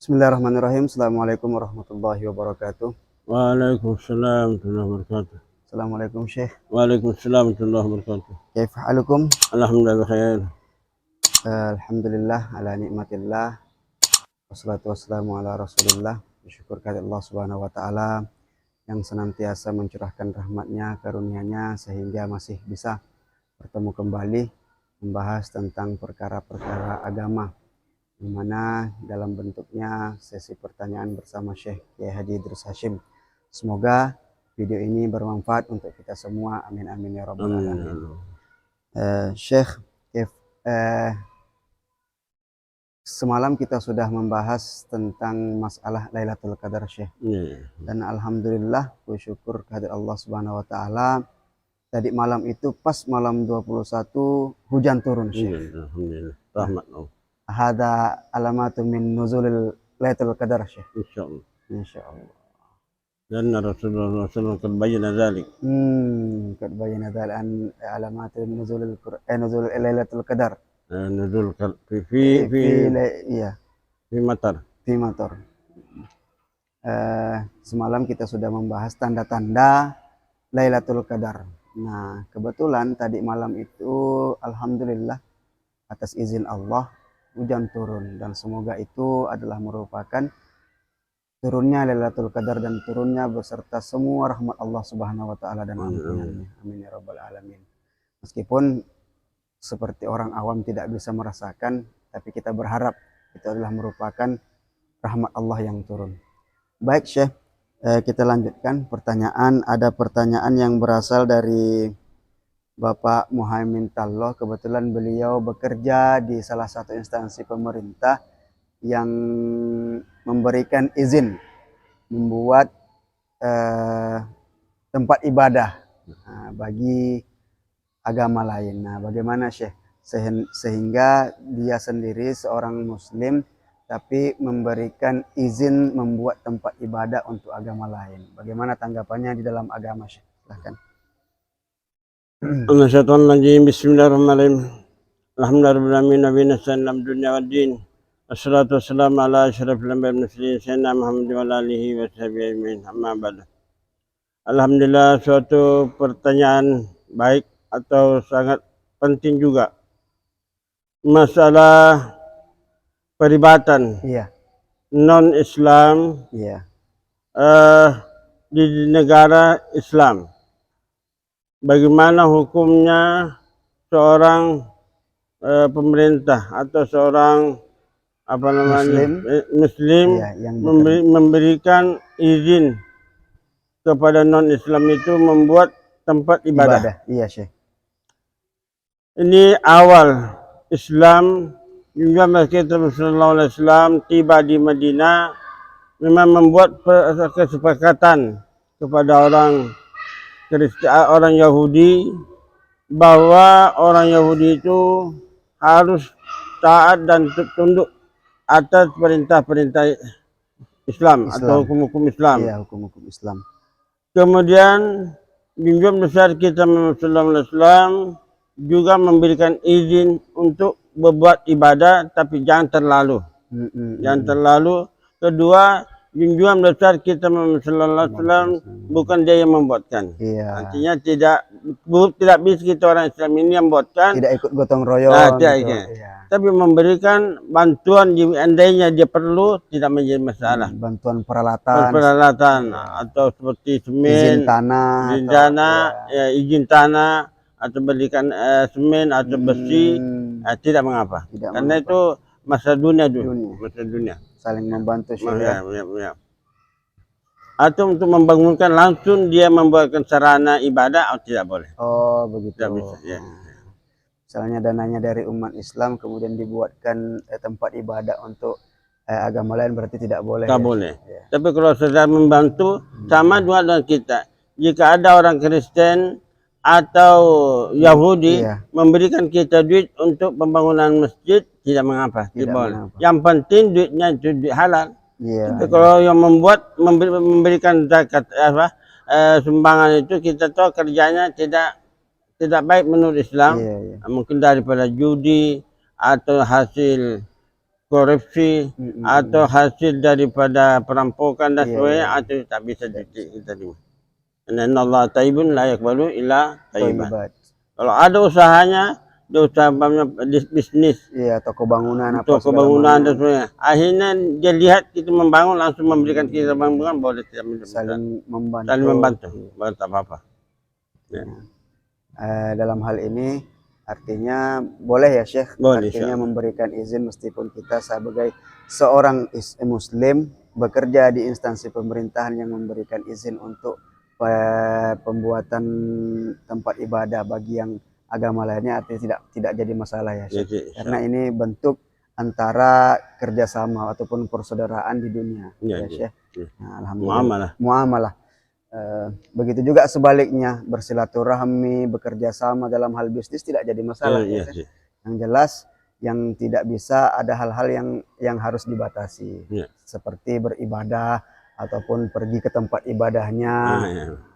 Bismillahirrahmanirrahim. Assalamualaikum warahmatullahi wabarakatuh. Waalaikumsalam warahmatullahi wabarakatuh. Assalamualaikum Syekh. Waalaikumsalam warahmatullahi wabarakatuh. Kaif halukum? Alhamdulillah bikhair. Alhamdulillah ala nikmatillah. Wassalatu wassalamu ala Rasulillah. Bersyukur kepada Allah Subhanahu wa taala yang senantiasa mencurahkan rahmatnya, karunia-Nya sehingga masih bisa bertemu kembali membahas tentang perkara-perkara agama, di mana dalam bentuknya sesi pertanyaan bersama Syekh Kiai Haji Idrus Hashim. Semoga video ini bermanfaat untuk kita semua. Amin amin ya rabbal alamin. Syekh, semalam kita sudah membahas tentang masalah Lailatul Qadar, Syekh. Dan alhamdulillah, bersyukur kehadirat Allah Subhanahu wa taala. Tadi malam itu pas malam 21 hujan turun, Syekh. Alhamdulillah. Rahmat Allah. Hada alamatu min nuzulil Lailatul Qadar, Syekh. Insyaallah. Insyaallah. Dan Rasulullah SAW qad bayyana dzalik. Qad bayyana dzalik an alamatu nuzulil nuzul Lailatul Qadar. Nuzul fi matar. Fi matar. Semalam kita sudah membahas tanda-tanda Lailatul Qadar. Nah, kebetulan tadi malam itu alhamdulillah atas izin Allah hujan turun, dan semoga itu adalah merupakan turunnya Lailatul Qadar dan turunnya beserta semua rahmat Allah Subhanahu wa taala dan ampunannya. Amin ya rabbal alamin. Meskipun seperti orang awam tidak bisa merasakan, tapi kita berharap itu adalah merupakan rahmat Allah yang turun. Baik Syekh, kita lanjutkan pertanyaan. Ada pertanyaan yang berasal dari Bapak Muhammad Talloh. Kebetulan beliau bekerja di salah satu instansi pemerintah yang memberikan izin membuat tempat ibadah bagi agama lain. Nah, bagaimana Syekh sehingga dia sendiri seorang muslim tapi memberikan izin membuat tempat ibadah untuk agama lain? Bagaimana tanggapannya di dalam agama, Syekh? Silakan. Bismillahirrahmanirrahim. Alhamdulillahirabbil alamin salam dunya wad din. Assalatu wassalamu ala asyrafil anbiya'i wal mursalin sayyidina Muhammad wa ala alihi wa sahbihi ajmain. Amma ba'd. Alhamdulillah, suatu pertanyaan baik atau sangat penting juga. Masalah peribatan non-Islam di negara Islam. Bagaimana hukumnya seorang pemerintah atau seorang Muslim yang memberikan izin kepada non-Islam itu membuat tempat ibadah. Iya, Syekh. Ini awal Islam, juga kita Rasulullah SAW tiba di Madinah, memang membuat kesepakatan kepada orang Yahudi bahwa orang Yahudi itu harus taat dan tunduk atas perintah-perintah Islam atau hukum-hukum Islam. Iya, hukum-hukum Islam. Kemudian junjungan besar kita Rasulullah SAW juga memberikan izin untuk berbuat ibadah, tapi jangan terlalu. Jangan terlalu. Kedua, junjungan besar kita Rasulullah SAW bukan dia yang membuatkan. Artinya tidak bisa kita orang Islam ini yang membuatkan. Tidak ikut gotong royong. Tapi memberikan bantuan andainya dia perlu, tidak menjadi masalah. Bantuan peralatan atau seperti semen, izin tanah atau berikan semen atau besi, tidak mengapa. Karena itu masa dunia. Saling membantu. Atau untuk membangunkan langsung dia membuatkan sarana ibadah, atau tidak boleh. Oh, begitu. Tidak bisa, ya. Misalnya dananya dari umat Islam kemudian dibuatkan tempat ibadah untuk agama lain, berarti tidak boleh. Tidak boleh. Tapi kalau saudara membantu, sama juga dengan kita. Jika ada orang Kristen atau Yahudi memberikan kita duit untuk pembangunan masjid, tidak mengapa, tidak boleh. Yang penting duitnya itu duit halal. Tapi kalau yang memberikan zakat sumbangan itu, kita tahu kerjanya tidak baik menurut Islam. Mungkin daripada judi atau hasil korupsi atau hasil daripada perampokan dan sebagainya, itu tak bisa kita terima. Inna Allah taibun la yaqbalu illa taiban. Thayyibat. Kalau ada usahanya, dia usaha bisnis, Toko bangunan apa toko bangunan dan sebagainya. Akhirnya dia lihat kita membangun, langsung memberikan kita bangunan, boleh tidak minta. saling membantu. Saling membantu, boleh tak apa-apa. Dalam hal ini artinya boleh ya Syekh, Boleh, artinya memberikan izin meskipun kita sebagai seorang muslim bekerja di instansi pemerintahan yang memberikan izin untuk pembuatan tempat ibadah bagi yang agama lainnya, artinya tidak jadi masalah ya Syekh. Karena ini bentuk antara kerjasama ataupun persaudaraan di dunia ya Syekh. Nah, alhamdulillah. Muamalah. Begitu juga sebaliknya, bersilaturahmi, bekerja sama dalam hal bisnis tidak jadi masalah. Yang jelas yang tidak bisa ada hal-hal yang harus dibatasi, seperti beribadah ataupun pergi ke tempat ibadahnya.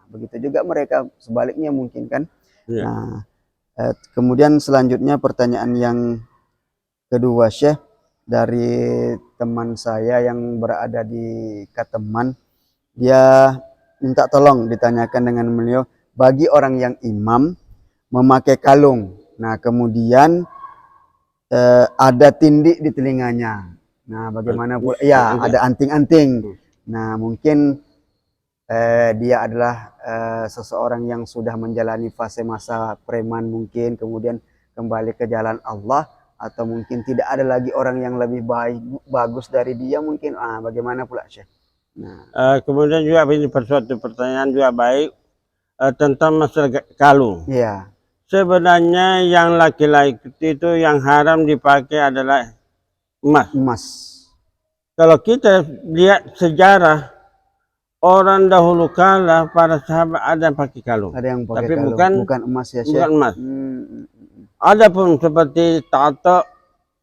Begitu juga mereka sebaliknya mungkin kan. Nah, kemudian selanjutnya pertanyaan yang kedua Syekh dari teman saya yang berada di Kateman, dia minta tolong ditanyakan dengan beliau, bagi orang yang imam memakai kalung, nah kemudian ada tindik di telinganya, nah bagaimana pula, ya ada anting-anting, nah mungkin dia adalah seseorang yang sudah menjalani fase masa preman mungkin, kemudian kembali ke jalan Allah, atau mungkin tidak ada lagi orang yang lebih bagus dari dia mungkin, bagaimana pula Syekh? Nah. Kemudian juga ini suatu pertanyaan juga baik tentang masalah kalung. Iya. Sebenarnya yang laki-laki itu yang haram dipakai adalah emas. Kalau kita lihat sejarah orang dahulu kala, para sahabat ada yang pakai kalung. Ada yang pakai tapi kalung. Bukan emas ya Syekh? Bukan emas. Ada pun seperti tato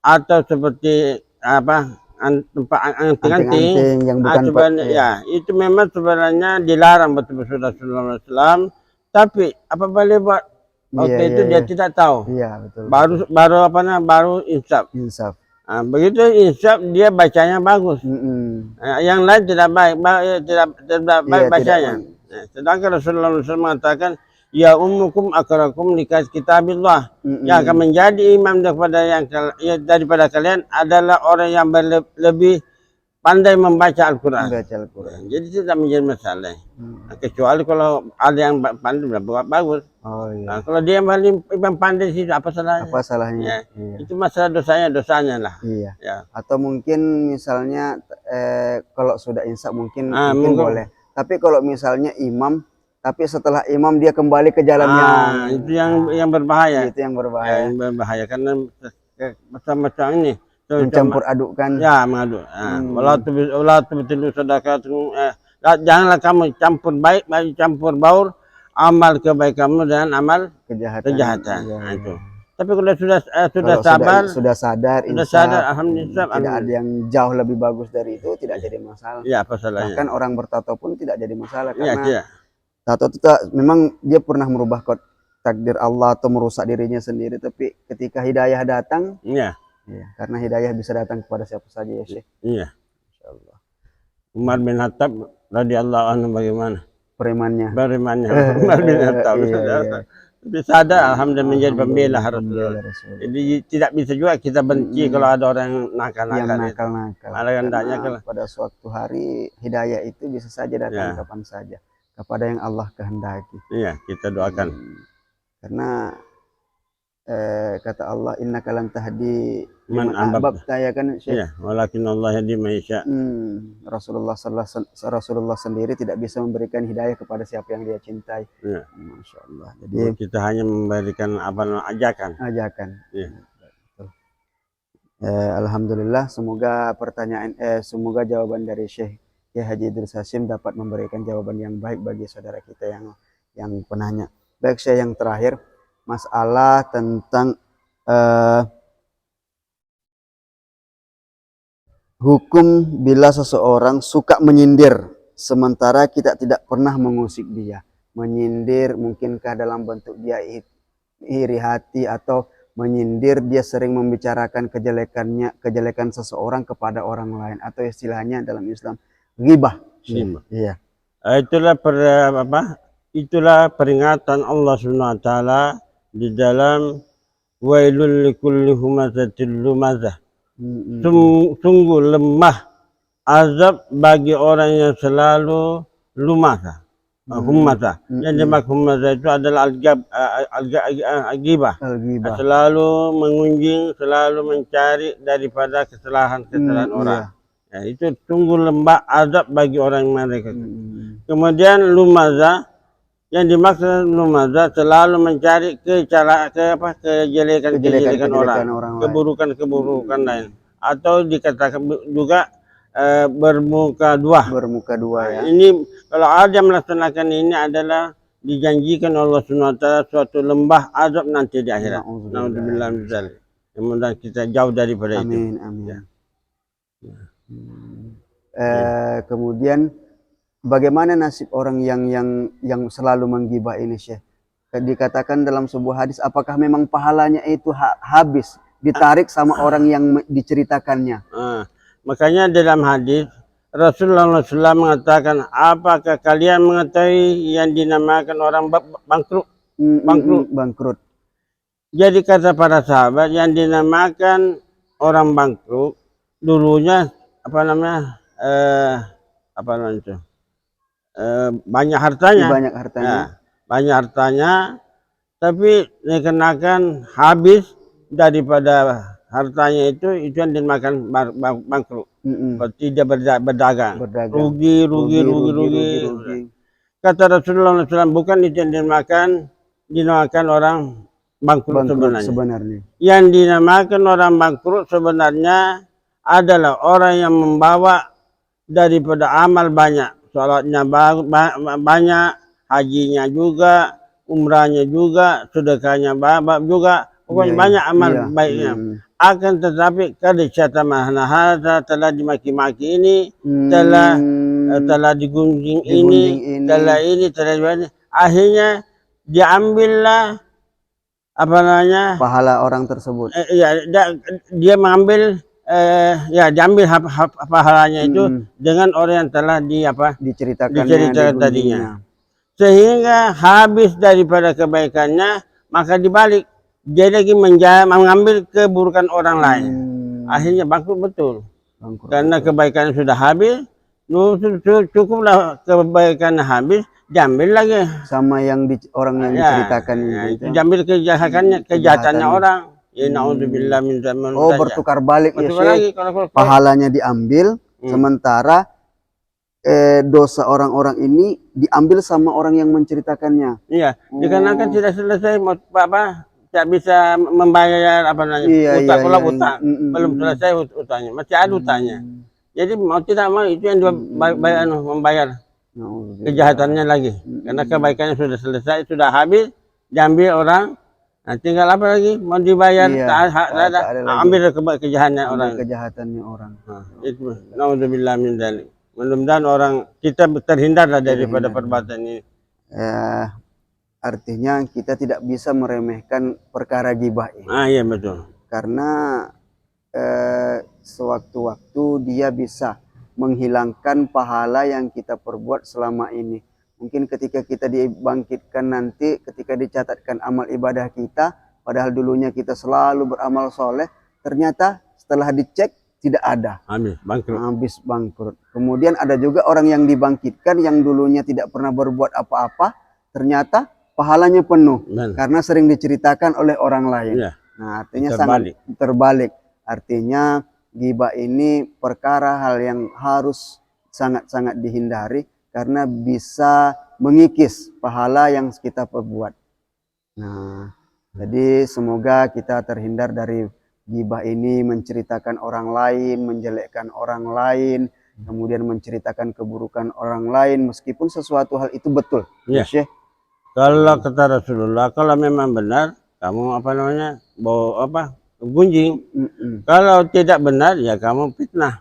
atau seperti apa? Anting-anting yang bukan ya, itu memang sebenarnya dilarang betul-betul Rasulullah SAW, tapi apa boleh buat waktu itu dia tidak tahu. Betul. Baru insaf. Begitu insaf dia bacanya bagus. Yang lain tidak baik, tidak baik bacanya. Sedangkan Rasulullah SAW mengatakan, ya ummukum akrakum likas kitabillah. Yang akan menjadi imam daripada kalian adalah orang yang lebih pandai membaca Al-Quran. Jadi tidak menjadi masalah. Kecuali kalau ada yang pandai bagus. Kalau dia yang paling pandai sih apa salahnya? Apa salahnya? Itu masalah dosanya lah. Atau mungkin misalnya kalau sudah insaf mungkin boleh. Tapi kalau misalnya imam, tapi setelah imam dia kembali ke jalannya, itu yang berbahaya. Itu yang berbahaya. Yang berbahaya karena macam-macam ini. Mencampur adukkan. Ya, mengaduk. Walau betul sedekah. Janganlah kamu campur baik, campur baur, amal kebaikanmu dan amal kejahatan. Itu. Tapi kalau sudah sabar, sudah sadar, alhamdulillah, tidak ada yang jauh lebih bagus dari itu, tidak jadi masalah. Ya, apa salahnya? Bahkan orang bertato pun tidak jadi masalah karena tato itu memang dia pernah merubah takdir Allah atau merusak dirinya sendiri, tapi ketika hidayah datang, karena hidayah bisa datang kepada siapa saja ya Syekh. Insyaallah. Umar bin Khattab radhiyallahu anhu bagaimana? Premannya. Umar bin Khattab. Sadar alhamdulillah menjadi pembela Rasulullah. Jadi tidak bisa juga kita benci kalau ada orang yang nakal-nakal. Pada suatu hari hidayah itu bisa saja datang kapan saja kepada yang Allah kehendaki. Iya, kita doakan. Karena kata Allah, innaka lan tahdi man ahbabta, ya kan Syekh? Iya, walakin Allah yahdi man yasha. Rasulullah sendiri tidak bisa memberikan hidayah kepada siapa yang dia cintai. Masya Allah. Jadi kita hanya memberikan ajakan. Iya. Alhamdulillah, semoga semoga jawaban dari Syekh Haji Idris Hashim dapat memberikan jawaban yang baik bagi saudara kita yang penanya. Baik Syekh, yang terakhir masalah tentang hukum bila seseorang suka menyindir sementara kita tidak pernah mengusik dia. Menyindir mungkinkah dalam bentuk dia iri hati atau menyindir, dia sering membicarakan kejelekan seseorang kepada orang lain, atau istilahnya dalam Islam ghibah. Iya. Itulah peringatan Allah Subhanahu wa taala di dalam wailul likulli humazatil lumazah. Sungguh lemah azab bagi orang yang selalu lumazah. Humazah. Yang dimaksud humazah itu adalah al-ghibah. Selalu mengunjing, selalu mencari daripada kesalahan-kesalahan orang. Ya, itu sungguh lembah azab bagi orang mereka. Kemudian lumazah, yang dimaksud lumazah selalu mencari kejelekan orang, keburukan lain, atau dikatakan juga bermuka dua. Ya. Ini kalau ada melaksanakan ini adalah dijanjikan Allah SWT suatu lembah azab nanti di akhirat. Naudzubillah min dzalik. Semoga kita jauh daripada itu. Amin. Ya. Kemudian bagaimana nasib orang yang selalu menggibah ini, Syekh? Dikatakan dalam sebuah hadis, apakah memang pahalanya itu habis ditarik sama orang yang diceritakannya? Makanya dalam hadis Rasulullah SAW mengatakan, apakah kalian mengetahui yang dinamakan orang bangkrut? Bangkrut. Jadi kata para sahabat, yang dinamakan orang bangkrut dulunya banyak hartanya. Banyak hartanya, tapi dikenakan habis daripada hartanya itu yang dimakan bangkrut. Tidak berdagang. Rugi. Kata Rasulullah SAW, bukan itu yang dinamakan orang bangkrut sebenarnya. Yang dinamakan orang bangkrut sebenarnya adalah orang yang membawa daripada amal banyak. Salatnya banyak, hajinya juga, umrahnya juga, sedekahnya juga, pokoknya banyak amal baiknya. Akan tetapi kadisyatama hadza, telah dimaki-maki ini, telah digunjing ini, telah akhirnya diambillah pahala orang tersebut. Dia mengambil diambil pahalanya itu dengan orang yang telah diceritakan tadinya. Sehingga habis daripada kebaikannya, maka dibalik dia lagi mengambil keburukan orang lain. Akhirnya bangkrut betul. Karena kebaikannya sudah habis, cukuplah kebaikannya habis, diambil lagi sama yang orang yang diceritakan itu. Diambil kejahatannya orang. Naudzubillah min dzalik. Bertukar balik ya, pahalanya diambil, sementara dosa orang-orang ini diambil sama orang yang menceritakannya. Iya, dikarenakan tidak selesai tidak bisa membayar utang. Belum selesai utangnya, masih ada utangnya. Jadi mau tidak mau itu yang membayar kejahatannya lagi. Karena kebaikannya sudah selesai, sudah habis, diambil orang. Nah, tinggal apa lagi? Mau dibayar, ambil kejahatannya orang. Itu naudzubillah min dzalik. Mudah-mudahan orang kita terhindar daripada perbuatan ini. Artinya kita tidak bisa meremehkan perkara ghibah ini. Iya betul. Karena sewaktu-waktu dia bisa menghilangkan pahala yang kita perbuat selama ini. Mungkin ketika kita dibangkitkan nanti, ketika dicatatkan amal ibadah kita, padahal dulunya kita selalu beramal soleh, ternyata setelah dicek tidak ada. Habis bangkrut. Kemudian ada juga orang yang dibangkitkan yang dulunya tidak pernah berbuat apa-apa, ternyata pahalanya penuh. Karena sering diceritakan oleh orang lain. Nah, artinya sangat terbalik. Artinya ghibah ini perkara hal yang harus sangat-sangat dihindari, karena bisa mengikis pahala yang kita perbuat. Nah, jadi semoga kita terhindar dari ghibah ini, menceritakan orang lain, menjelekkan orang lain, kemudian menceritakan keburukan orang lain, meskipun sesuatu hal itu betul. Syekh. Kalau kata Rasulullah, kalau memang benar, kamu gunjing. Kalau tidak benar, ya kamu fitnah.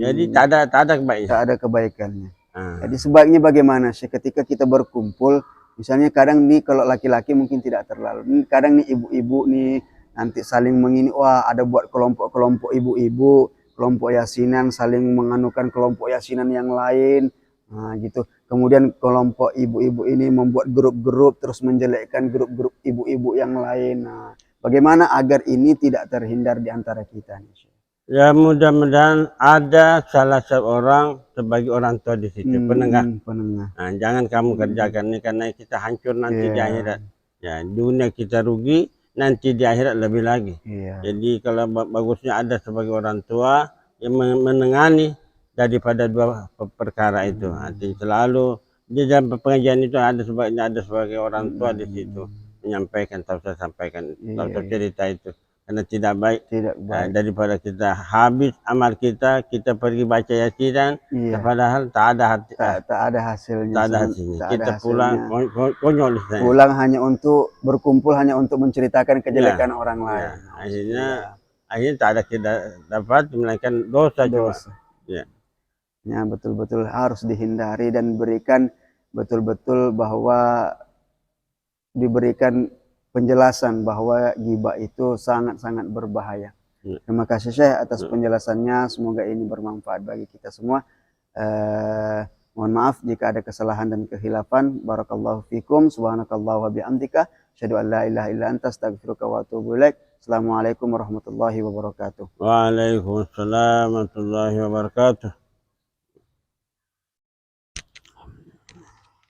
Jadi tak ada kebaikan. Tak ada kebaikannya. Jadi sebaiknya bagaimana sih ketika kita berkumpul, Misalnya kadang nih kalau laki-laki mungkin tidak terlalu. Kadang nih ibu-ibu nih nanti saling mengini, wah ada buat kelompok-kelompok ibu-ibu, kelompok yasinan saling menganukan kelompok yasinan yang lain. Nah, gitu. Kemudian kelompok ibu-ibu ini membuat grup-grup terus menjelekkan grup-grup ibu-ibu yang lain. Nah, bagaimana agar ini tidak terhindar di antara kita nih, Syekh? Ya mudah-mudahan ada salah seorang sebagai orang tua di situ, penengah. Penengah. Nah, jangan kamu kerjakan ini karena kita hancur nanti di Iya. akhirat. Ya, dunia kita rugi, nanti di akhirat lebih lagi. Iya. Jadi kalau bagusnya ada sebagai orang tua yang menengani daripada dua perkara itu. Nanti selalu di dalam pengajian itu ada sebagai orang tua di situ menyampaikan, tahu saya sampaikan, tahu saya cerita itu. Karena tidak baik. Tidak baik. Daripada kita habis amal kita pergi baca yasinan, Iya. padahal tak ada hati, Tak ada hasilnya. tak ada hasilnya. Tak ada Kita pulang konyol istilahnya. Pulang hanya untuk berkumpul hanya untuk menceritakan kejelekan Ya, orang lain. ya. Akhirnya tak ada kita dapat melainkan dosa cuma. Ya. Ya, betul-betul harus dihindari dan berikan betul-betul bahwa diberikan penjelasan bahwa ghibah itu sangat-sangat berbahaya. Ya. Terima kasih Syekh atas penjelasannya. Semoga ini bermanfaat bagi kita semua. Mohon maaf jika ada kesalahan dan kehilafan. Barakallahu fikum. Subhanakallahu wa bihamdika. Asyhadu an la ilaha illa anta astaghfiruka wa atubu ilaik. Assalamualaikum warahmatullahi wabarakatuh. Waalaikumsalam warahmatullahi wabarakatuh.